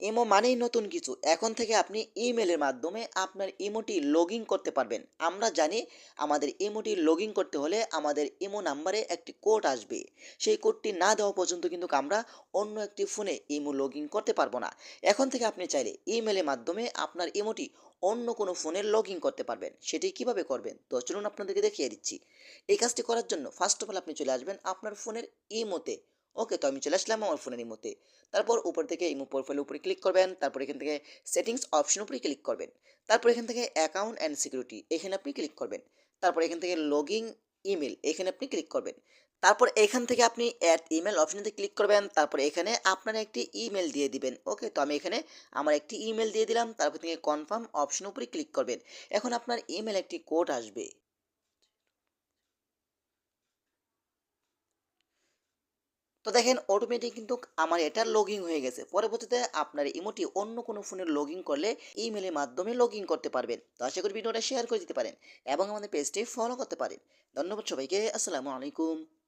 Imo মানেই নতুন কিছু। এখন থেকে আপনি ইমেলের মাধ্যমে আপনার ইমোটি লগইন করতে পারবেন। আমরা জানি আমাদের ইমোটি লগইন করতে হলে আমাদের ইমো নাম্বারে একটি কোড আসবে। সেই কোডটি না দেওয়া পর্যন্ত কিন্তু আমরা অন্য একটি ফোনে ইমো লগইন করতে পারবো না। এখন থেকে আপনি চাইলে ইমেলের মাধ্যমে আপনার ইমোটি অন্য কোনো ফোনে লগইন করতে পারবেন। সেটি কিভাবে করবেন? তো চলুন আপনাদেরকে দেখিয়ে দিচ্ছি। এই কাজটি করার জন্য ফার্স্ট অফ অল আপনি চলে আসবেন আপনার ফোনের ইমোতে। ওকে, তো আমি চলে আসলাম আমার ফোনের ইমোতে। তারপর উপর থেকে ইমো প্রোফাইলের উপরে ক্লিক করবেন। তারপর এখান থেকে সেটিংস অপশন উপরে ক্লিক করবেন। তারপর এখান থেকে অ্যাকাউন্ট অ্যান্ড সিকিউরিটি এখানে আপনি ক্লিক করবেন। তারপর এখান থেকে লগইন ইমেল এখানে আপনি ক্লিক করবেন। তারপর এখান থেকে আপনি অ্যাড ইমেল অপশনতে ক্লিক করবেন। তারপর এখানে আপনার একটি ইমেল দিয়ে দিবেন। ওকে, তো আমি এখানে আমার একটি ইমেল দিয়ে দিলাম। তারপর থেকে কনফার্ম অপশন উপরে ক্লিক করবেন। এখন আপনার ইমেল একটি কোড আসবে। তো দেখেন অটোমেটিক কিন্তু আমার এটা লগইন হয়ে গেছে। পরবর্তীতে আপনার ইমোটি অন্য কোনো ফোনে লগইন করলে ইমেলের মাধ্যমে লগইন করতে পারবেন। তো আশা করি ভিডিওটা শেয়ার করে দিতে পারেন এবং আমাদের পেজটি ফলো করতে পারেন। ধন্যবাদ সবাইকে। আসসালামু আলাইকুম।